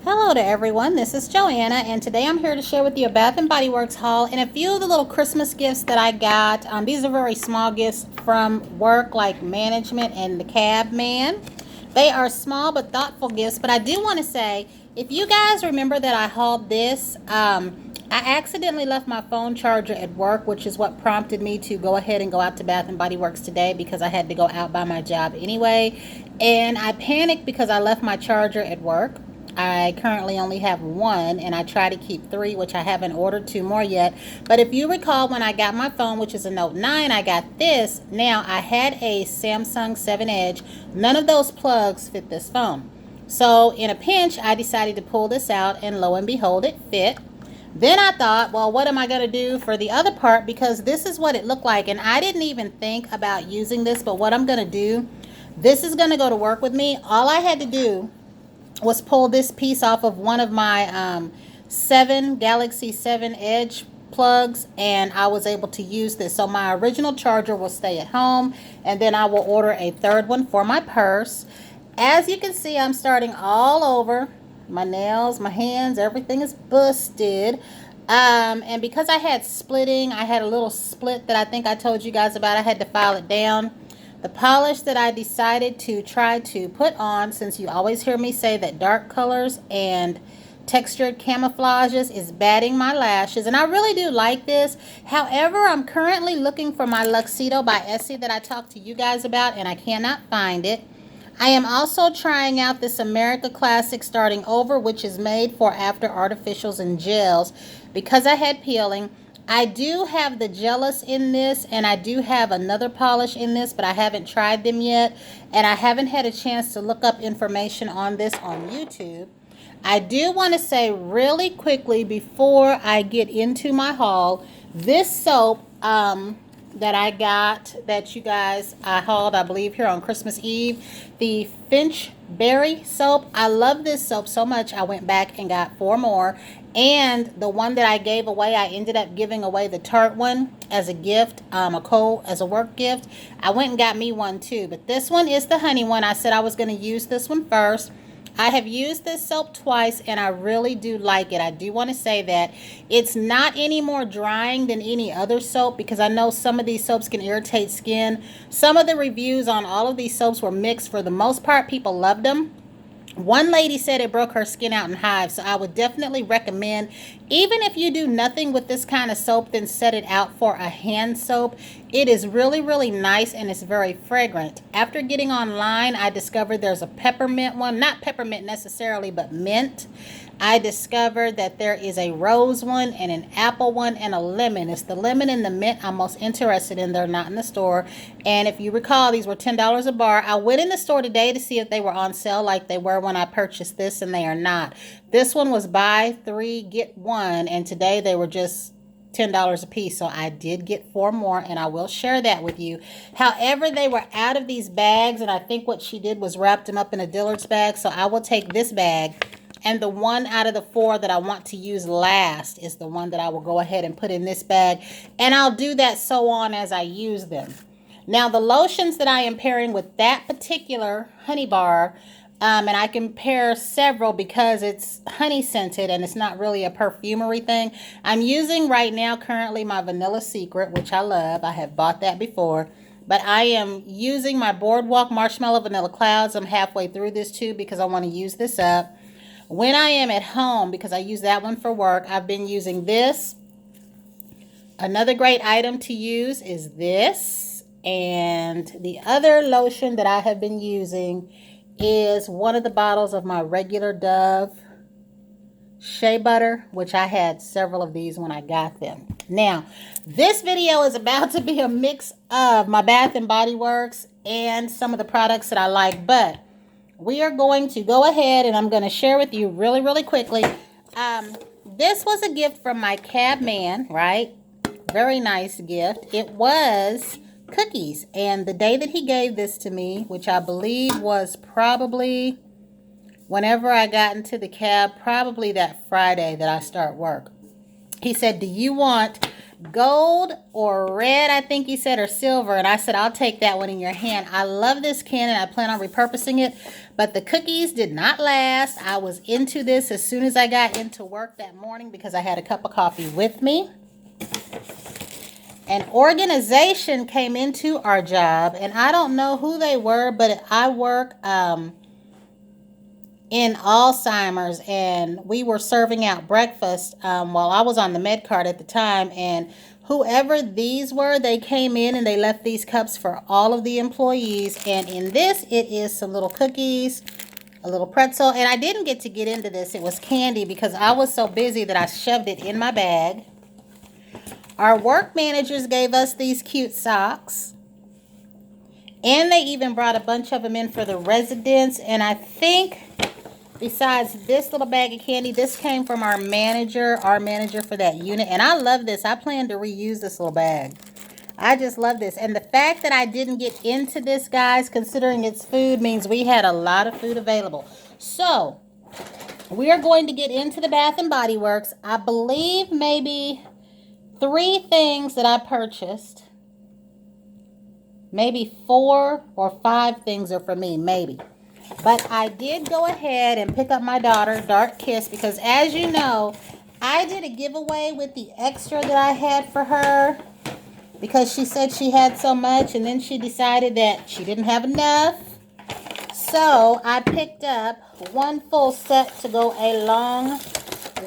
Hello to everyone, this is Joanna, and today I'm here to share with you a Bath & Body Works haul and a few of the little Christmas gifts that I got. These are very small gifts from work, like management and the cab man. They are small but thoughtful gifts, but I do want to say, if you guys remember that I hauled this, I accidentally left my phone charger at work, which is what prompted me to go ahead and go out to Bath & Body Works today because I had to go out by my job anyway. And I panicked because I left my charger at work. I currently only have one, and I try to keep three, which I haven't ordered two more yet. But if you recall, when I got my phone, which is a Note 9, I got this. Now, I had a Samsung 7 Edge. None of those plugs fit this phone. So, in a pinch, I decided to pull this out, and lo and behold, it fit. Then I thought, well, what am I going to do for the other part? Because this is what it looked like, and I didn't even think about using this. But what I'm going to do, this is going to go to work with me. All I had to do was pull this piece off of one of my 7 Galaxy 7 Edge plugs, and I was able to use this. So my original charger will stay at home, and then I will order a third one for my purse. As you can see, I'm starting all over. My nails, my hands, everything is busted. And because I had splitting, I had a little split that I think I told you guys about. I had to file it down. The polish that I decided to try to put on, since you always hear me say that dark colors and textured camouflages is batting my lashes, and I really do like this. However, I'm currently looking for my Luxedo by Essie that I talked to you guys about, and I cannot find it. I am also trying out this America Classic Starting Over, which is made for after artificials and gels. Because I had peeling, I do have the Jealous in this, and I do have another polish in this, but I haven't tried them yet, and I haven't had a chance to look up information on this on YouTube. I do want to say really quickly before I get into my haul, this soap that I got, that you guys, I hauled, I believe, here on Christmas Eve, the Finchberry soap. I love this soap so much, I went back and got 4 more. And the one that I gave away, I ended up giving away the Tarte one as a gift, as a work gift. I went and got me one too, but this one is the honey one. I said I was going to use this one first. I have used this soap twice, and I really do like it. I do want to say that it's not any more drying than any other soap, because I know some of these soaps can irritate skin. Some of the reviews on all of these soaps were mixed. For the most part, people loved them. One lady said it broke her skin out in hives, so I would definitely recommend, even if you do nothing with this kind of soap, then set it out for a hand soap. It is really, really nice, and it's very fragrant. After getting online, I discovered there's a peppermint one, not peppermint necessarily, but mint. I discovered that there is a rose one and an apple one and a lemon. It's the lemon and the mint I'm most interested in. They're not in the store. And if you recall, these were $10 a bar. I went in the store today to see if they were on sale like they were when I purchased this, and they are not. This one was buy 3, get 1, and today they were just $10 a piece. So I did get 4 more, and I will share that with you. However, they were out of these bags, and I think what she did was wrap them up in a Dillard's bag. So I will take this bag. And the one out of the 4 that I want to use last is the one that I will go ahead and put in this bag. And I'll do that so on as I use them. Now, the lotions that I am pairing with that particular honey bar, and I can pair several because it's honey scented and it's not really a perfumery thing. I'm using right now currently my Vanilla Secret, which I love. I have bought that before. But I am using my Boardwalk Marshmallow Vanilla Clouds. I'm halfway through this too because I want to use this up. When I am at home, because I use that one for work, I've been using this. Another great item to use is this. And the other lotion that I have been using is one of the bottles of my regular Dove Shea Butter, which I had several of these when I got them. Now, this video is about to be a mix of my Bath & Body Works and some of the products that I like, but we are going to go ahead and I'm going to share with you really, really quickly. This was a gift from my cab man, right? Very nice gift. It was cookies. And the day that he gave this to me, which I believe was probably whenever I got into the cab, probably that Friday that I start work. He said, do you want gold or red, I think he said, or silver? And I said, I'll take that one in your hand. I love this can and I plan on repurposing it. But the cookies did not last. I was into this as soon as I got into work that morning because I had a cup of coffee with me. An organization came into our job, and I don't know who they were, but I work in Alzheimer's, and we were serving out breakfast while I was on the med card at the time, and whoever these were, they came in and they left these cups for all of the employees, and in this, it is some little cookies, a little pretzel, and I didn't get to get into this. It was candy because I was so busy that I shoved it in my bag. Our work managers gave us these cute socks. And they even brought a bunch of them in for the residents. And I think besides this little bag of candy, this came from our manager for that unit. And I love this. I plan to reuse this little bag. I just love this. And the fact that I didn't get into this, guys, considering it's food, means we had a lot of food available. So, we are going to get into the Bath & Body Works. I believe maybe 3 things that I purchased. Maybe 4 or 5 things are for me, maybe. But I did go ahead and pick up my daughter, Dark Kiss, because as you know, I did a giveaway with the extra that I had for her because she said she had so much, and then she decided that she didn't have enough. So I picked up 1 full set to go along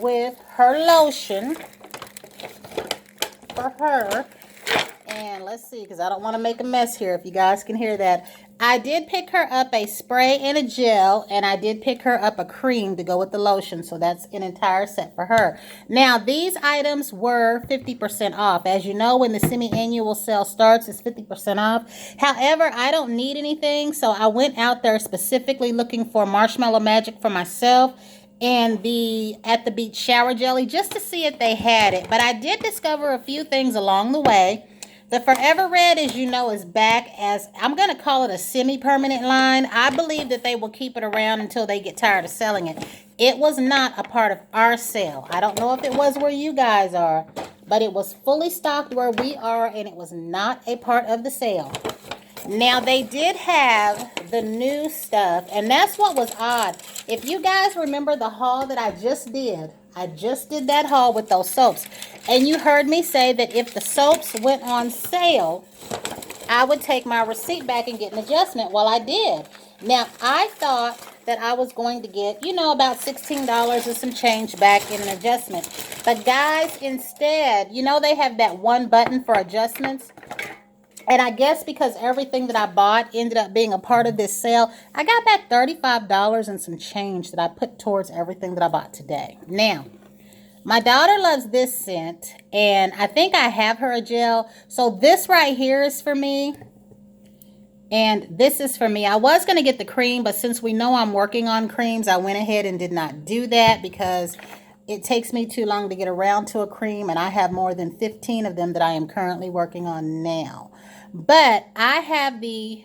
with her lotion for her. And let's see, because I don't want to make a mess here, if you guys can hear that. I did pick her up a spray and a gel, and I did pick her up a cream to go with the lotion, so that's an entire set for her. Now, these items were 50% off. As you know, when the semi-annual sale starts, it's 50% off. However, I don't need anything, so I went out there specifically looking for Marshmallow Magic for myself and the At the Beach shower jelly just to see if they had it. But I did discover a few things along the way. The Forever Red, as you know, is back as, I'm going to call it a semi-permanent line. I believe that they will keep it around until they get tired of selling it. It was not a part of our sale. I don't know if it was where you guys are, but it was fully stocked where we are, and it was not a part of the sale. Now, they did have the new stuff, and that's what was odd. If you guys remember the haul that I just did that haul with those soaps. And you heard me say that if the soaps went on sale, I would take my receipt back and get an adjustment. Well, I did. Now, I thought that I was going to get, about $16 and some change back in an adjustment. But guys, instead, they have that one button for adjustments. And I guess because everything that I bought ended up being a part of this sale, I got back $35 and some change that I put towards everything that I bought today. Now, my daughter loves this scent, and I think I have her a gel. So this right here is for me, and this is for me. I was going to get the cream, but since we know I'm working on creams, I went ahead and did not do that because it takes me too long to get around to a cream, and I have more than 15 of them that I am currently working on now. But I have the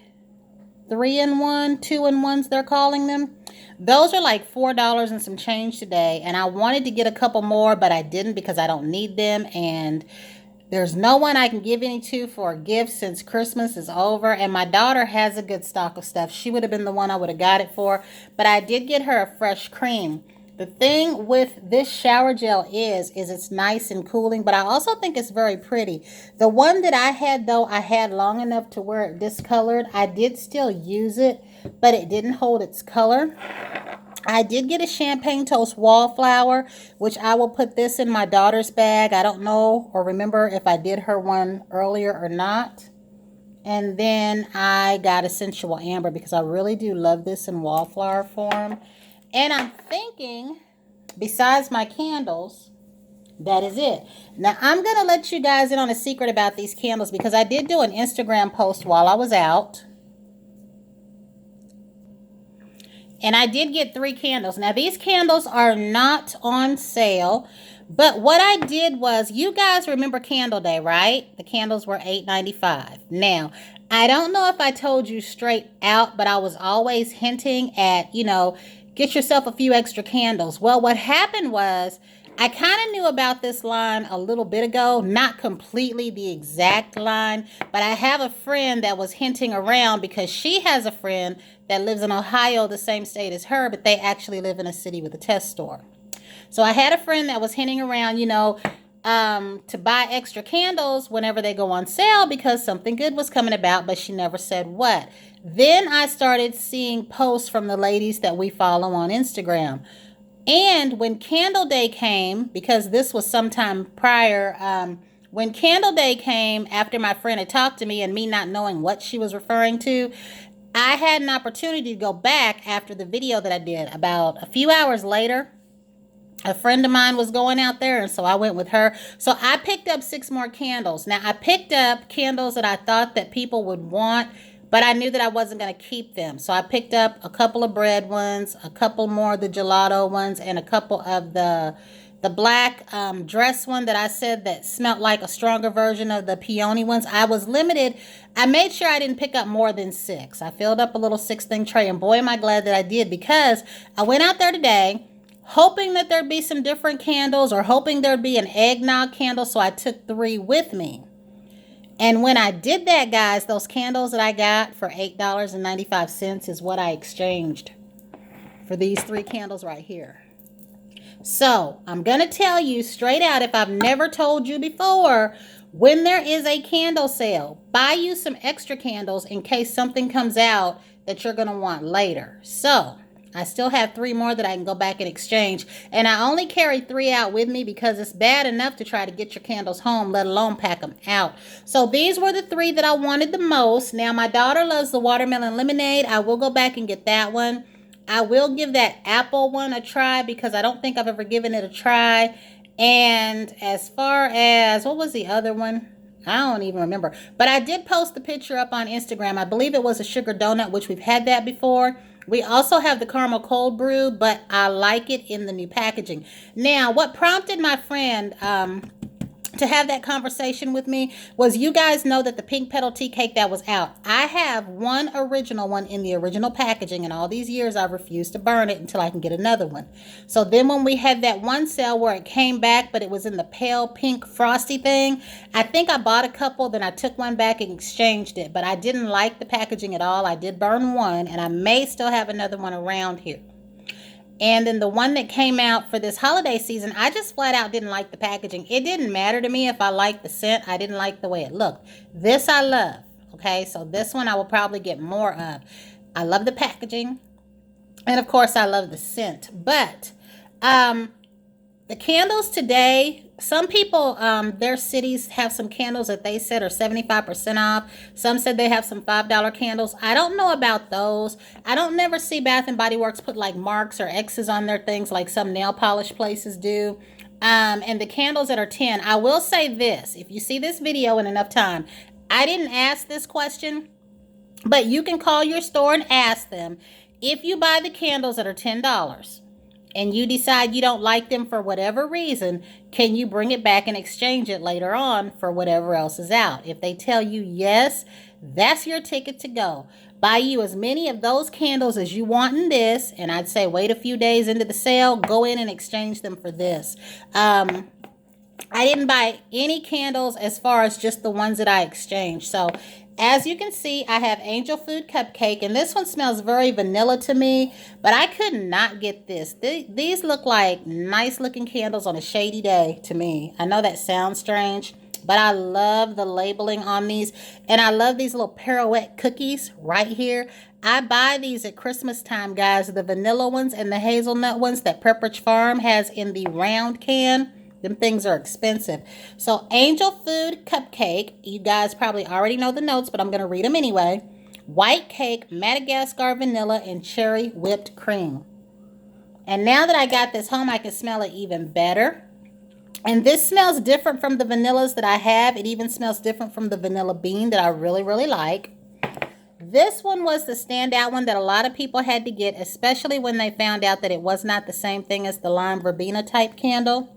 3-in-1, 2-in-1s they're calling them. Those are like $4 and some change today. And I wanted to get a couple more, but I didn't because I don't need them. And there's no one I can give any to for a gift since Christmas is over. And my daughter has a good stock of stuff. She would have been the one I would have got it for. But I did get her a fresh cream. The thing with this shower gel is it's nice and cooling, but I also think it's very pretty. The one that I had, though, I had long enough to where it discolored. I did still use it, but it didn't hold its color. I did get a Champagne Toast Wallflower, which I will put this in my daughter's bag. I don't know or remember if I did her one earlier or not. And then I got a Sensual Amber because I really do love this in Wallflower form. And I'm thinking, besides my candles, that is it. Now, I'm going to let you guys in on a secret about these candles because I did do an Instagram post while I was out. And I did get 3 candles. Now, these candles are not on sale. But what I did was, you guys remember Candle Day, right? The candles were $8.95. Now, I don't know if I told you straight out, but I was always hinting at, get yourself a few extra candles. Well, what happened was I kind of knew about this line a little bit ago, not completely the exact line, but I have a friend that was hinting around because she has a friend that lives in Ohio, the same state as her, but they actually live in a city with a test store. So I had a friend that was hinting around, to buy extra candles whenever they go on sale because something good was coming about, but she never said what. Then I started seeing posts from the ladies that we follow on Instagram. And when Candle Day came, because this was sometime prior, when Candle Day came after my friend had talked to me and me not knowing what she was referring to, I had an opportunity to go back after the video that I did. About a few hours later, a friend of mine was going out there, and so I went with her. So I picked up 6 more candles. Now, I picked up candles that I thought that people would want, but I knew that I wasn't going to keep them. So I picked up a couple of bread ones, a couple more of the gelato ones, and a couple of the black dress one that I said that smelled like a stronger version of the peony ones. I was limited. I made sure I didn't pick up more than 6. I filled up a little 6-thing tray, and boy, am I glad that I did, because I went out there today hoping that there'd be some different candles or hoping there'd be an eggnog candle, so I took 3 with me. And when I did that, guys, those candles that I got for $8.95 is what I exchanged for these 3 candles right here. So I'm going to tell you straight out, if I've never told you before, when there is a candle sale, buy you some extra candles in case something comes out that you're going to want later. So I still have 3 more that I can go back and exchange. And I only carry 3 out with me because it's bad enough to try to get your candles home, let alone pack them out. So these were the 3 that I wanted the most. Now, my daughter loves the watermelon lemonade. I will go back and get that one. I will give that apple one a try because I don't think I've ever given it a try. And as far as, what was the other one? I don't even remember. But I did post the picture up on Instagram. I believe it was a sugar donut, which we've had that before. We also have the caramel cold brew, but I like it in the new packaging. Now, what prompted my friend to have that conversation with me was, you guys know that the pink petal tea cake that was out, I have one original one in the original packaging, and all these years I've refused to burn it until I can get another one. So then when we had that one sale where it came back, but it was in the pale pink frosty thing, I think I bought a couple, then I took one back and exchanged it, but I didn't like the packaging at all. I did burn one, and I may still have another one around here. And then the one that came out for this holiday season, I just flat out didn't like the packaging. It didn't matter to me if I liked the scent. I didn't like the way it looked. This I love. Okay, so this one I will probably get more of. I love the packaging. And of course, I love the scent. But the candles today, some people, their cities have some candles that they said are 75% off. Some said they have some $5 candles. I don't know about those. I don't never see Bath and Body Works put like marks or X's on their things like some nail polish places do. And the candles that are 10, I will say this. If you see this video in enough time, I didn't ask this question, but you can call your store and ask them, if you buy the candles that are $10, and you decide you don't like them for whatever reason, can you bring it back and exchange it later on for whatever else is out? If they tell you yes, that's your ticket to go. Buy you as many of those candles as you want in this, and I'd say wait a few days into the sale, go in and exchange them for this. I didn't buy any candles as far as just the ones that I exchanged. So as you can see, I have Angel Food Cupcake, and this one smells very vanilla to me, but I could not get this. These look like nice looking candles on a shady day to me. I know that sounds strange, but I love the labeling on these, and I love these little pirouette cookies right here. I buy these at Christmas time, guys, the vanilla ones and the hazelnut ones that Pepperidge Farm has in the round can. Them things are expensive. So Angel Food Cupcake, you guys probably already know the notes, but I'm going to read them anyway. White cake, Madagascar vanilla, and cherry whipped cream. And now that I got this home, I can smell it even better. And this smells different from the vanillas that I have. It even smells different from the vanilla bean that I really, really like. This one was the standout one that a lot of people had to get, especially when they found out that it was not the same thing as the lime verbena type candle.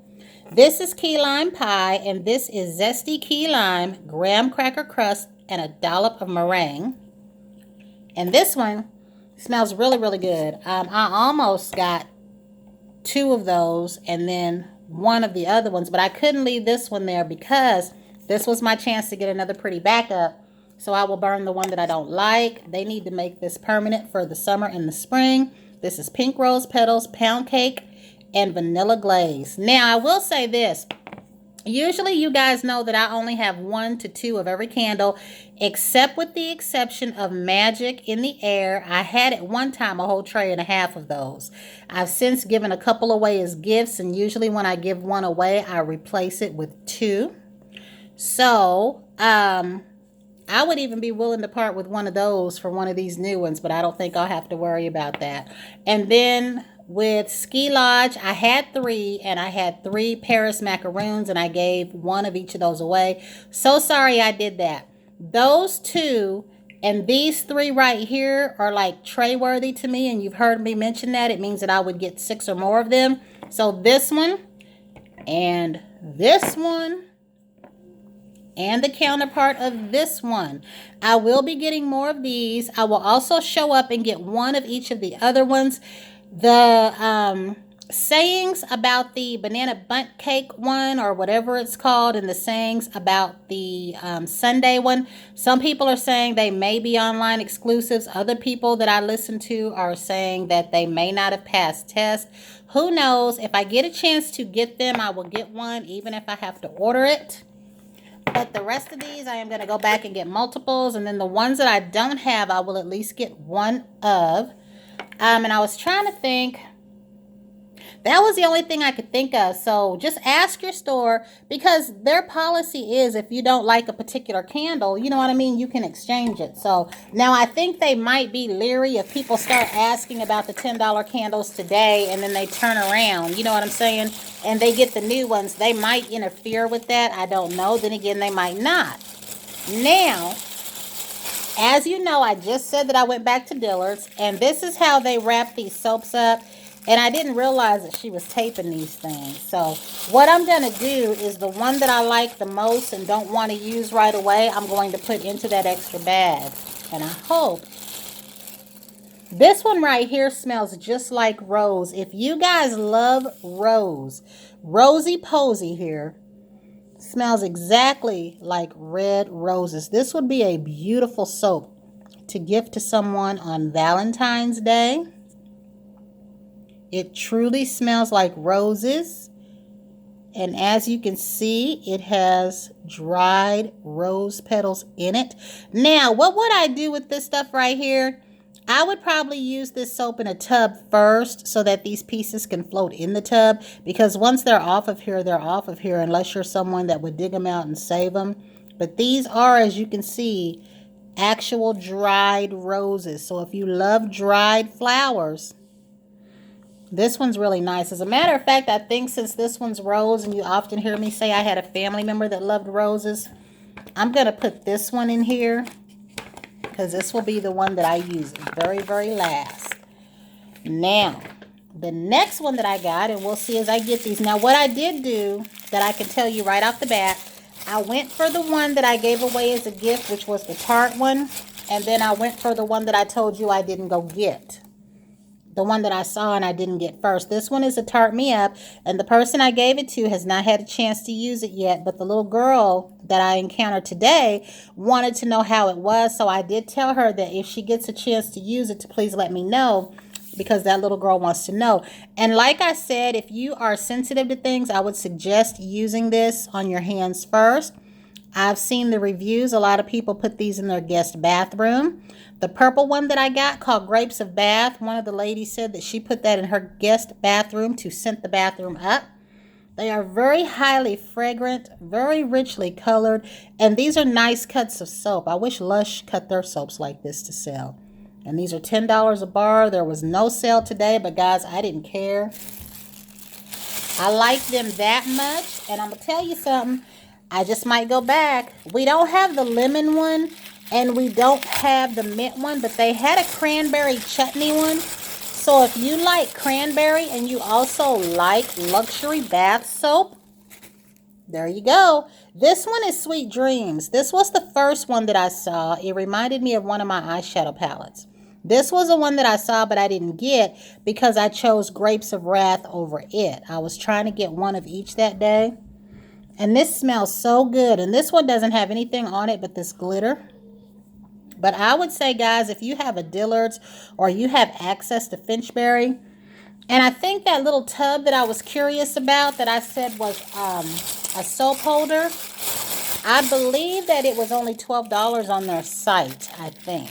This is key lime pie, and this is zesty key lime, graham cracker crust, and a dollop of meringue. And this one smells really, really good. I almost got 2 of those, and then one of the other ones, but I couldn't leave this one there because this was my chance to get another pretty backup. So I will burn the one that I don't like. They need to make this permanent for the summer and the spring. This is Pink Rose Petals, Pound Cake, and Vanilla Glaze. Now, I will say this. Usually you guys know that I only have 1 to 2 of every candle, except with the exception of Magic in the Air. I had at one time a whole tray and a half of those. I've since given a couple away as gifts, and usually when I give one away, I replace it with 2. So, I would even be willing to part with one of those for one of these new ones, but I don't think I'll have to worry about that. And then with Ski Lodge, I had 3, and I had 3 Paris macaroons, and I gave one of each of those away. So sorry I did that. Those 2 and these 3 right here are like tray worthy to me, and you've heard me mention that. It means that I would get 6 or more of them. So this one and this one and the counterpart of this one. I will be getting more of these. I will also show up and get one of each of the other ones. The sayings about the banana bundt cake one, or whatever it's called, and the sayings about the Sunday one, some people are saying they may be online exclusives. Other people that I listen to are saying that they may not have passed tests. Who knows? If I get a chance to get them, I will get one, even if I have to order it. But the rest of these, I am going to go back and get multiples. And then the ones that I don't have, I will at least get one of. And I was trying to think. That was the only thing I could think of. So just ask your store, because their policy is if you don't like a particular candle, you know what I mean, you can exchange it. So now I think they might be leery if people start asking about the $10 candles today and then they turn around, you know what I'm saying, and they get the new ones. They might interfere with that. I don't know. Then again, they might not. Now, as you know, I just said that I went back to Dillard's, and this is how they wrap these soaps up. And I didn't realize that she was taping these things. So what I'm going to do is the one that I like the most and don't want to use right away, I'm going to put into that extra bag. And I hope. This one right here smells just like rose. If you guys love rose, Rosy Posy here smells exactly like red roses. This would be a beautiful soap to gift to someone on Valentine's Day. It truly smells like roses. And as you can see, it has dried rose petals in it. Now, what would I do with this stuff right here? I would probably use this soap in a tub first so that these pieces can float in the tub. Because once they're off of here, they're off of here, unless you're someone that would dig them out and save them. But these are, as you can see, actual dried roses. So if you love dried flowers, this one's really nice. As a matter of fact, I think since this one's rose, and you often hear me say I had a family member that loved roses, I'm going to put this one in here because this will be the one that I use very, very last. Now, the next one that I got, and we'll see as I get these. Now, what I did do that I can tell you right off the bat, I went for the one that I gave away as a gift, which was the Tarte one, and then I went for the one that I told you I didn't go get. The one that I saw and I didn't get first. This one is a Tarte Me Up, and the person I gave it to has not had a chance to use it yet, but the little girl that I encountered today wanted to know how it was, so I did tell her that if she gets a chance to use it, to please let me know, because that little girl wants to know. And like I said, if you are sensitive to things, I would suggest using this on your hands first. I've seen the reviews. A lot of people put these in their guest bathroom. The purple one that I got, called Grapes of Bath, one of the ladies said that she put that in her guest bathroom to scent the bathroom up. They are very highly fragrant, very richly colored, and these are nice cuts of soap. I wish Lush cut their soaps like this to sell. And these are $10 a bar. There was no sale today, but guys, I didn't care. I like them that much, and I'm going to tell you something. I just might go back. We don't have the lemon one, and we don't have the mint one, but they had a cranberry chutney one. So if you like cranberry and you also like luxury bath soap, there you go. This one is Sweet Dreams. This was the first one that I saw. It reminded me of one of my eyeshadow palettes. This was the one that I saw, but I didn't get because I chose Grapes of Wrath over it. I was trying to get one of each that day. And this smells so good. And this one doesn't have anything on it but this glitter. But I would say, guys, if you have a Dillard's or you have access to Finchberry, and I think that little tub that I was curious about that I said was a soap holder, I believe that it was only $12 on their site, I think.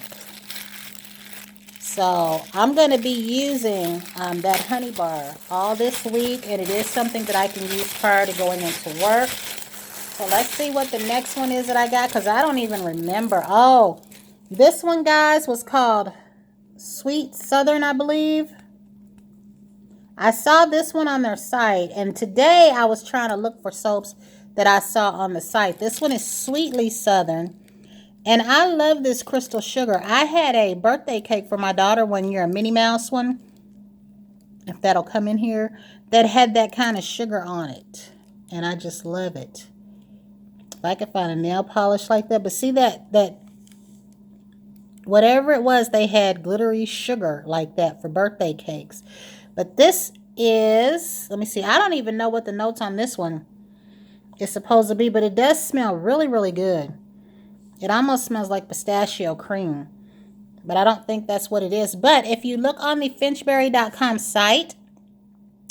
So I'm going to be using that honey bar all this week, and it is something that I can use prior to going into work. So let's see what the next one is that I got, because I don't even remember. Oh, this one, guys, was called Sweet Southern, I believe. I saw this one on their site, and today I was trying to look for soaps that I saw on the site. This one is Sweetly Southern, and I love this crystal sugar. I had a birthday cake for my daughter one year, a Minnie Mouse one, if that'll come in here, that had that kind of sugar on it, and I just love it. If I could find a nail polish like that, but see that whatever it was, they had glittery sugar like that for birthday cakes. But this is, let me see, I don't even know what the notes on this one is supposed to be, but it does smell really, really good. It almost smells like pistachio cream, but I don't think that's what it is. But if you look on the Finchberry.com site,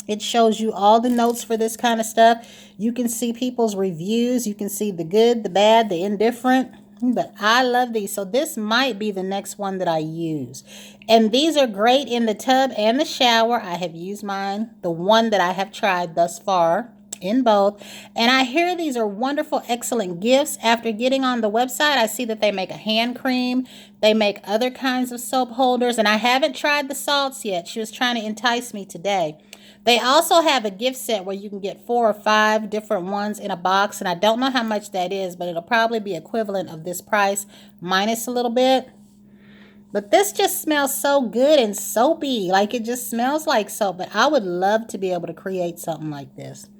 it shows you all the notes for this kind of stuff. You can see people's reviews. You can see the good, the bad, the indifferent. But I love these. So this might be the next one that I use. And these are great in the tub and the shower. I have used mine, the one that I have tried thus far, in both. And I hear these are wonderful, excellent gifts. After getting on the website, I see that they make a hand cream. They make other kinds of soap holders. And I haven't tried the salts yet. She was trying to entice me today. They also have a gift set where you can get 4 or 5 different ones in a box. And I don't know how much that is, but it'll probably be equivalent of this price, minus a little bit. But this just smells so good and soapy. Like, it just smells like soap. But I would love to be able to create something like this.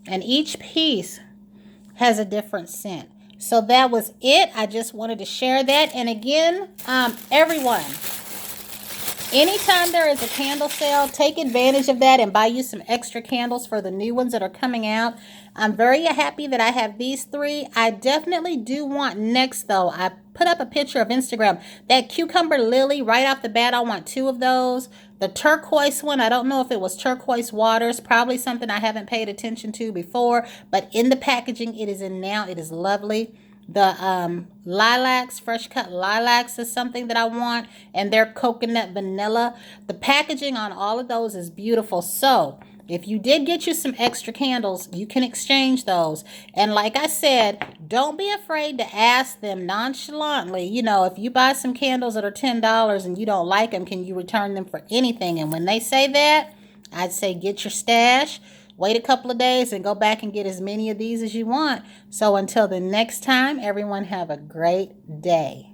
And each piece has a different scent. So that was it. I just wanted to share that. And again, everyone, anytime there is a candle sale, take advantage of that and buy you some extra candles for the new ones that are coming out. I'm very happy that I have these 3. I definitely do want next, though. I put up a picture of Instagram. That cucumber lily, right off the bat, I want 2 of those. The turquoise one, I don't know if it was turquoise waters. Probably something I haven't paid attention to before. But in the packaging it is in now, it is lovely. The lilacs, fresh cut lilacs is something that I want. And they're coconut vanilla. The packaging on all of those is beautiful. So if you did get you some extra candles, you can exchange those. And like I said, don't be afraid to ask them nonchalantly. You know, if you buy some candles that are $10 and you don't like them, can you return them for anything? And when they say that, I'd say get your stash, wait a couple of days, and go back and get as many of these as you want. So until the next time, everyone have a great day.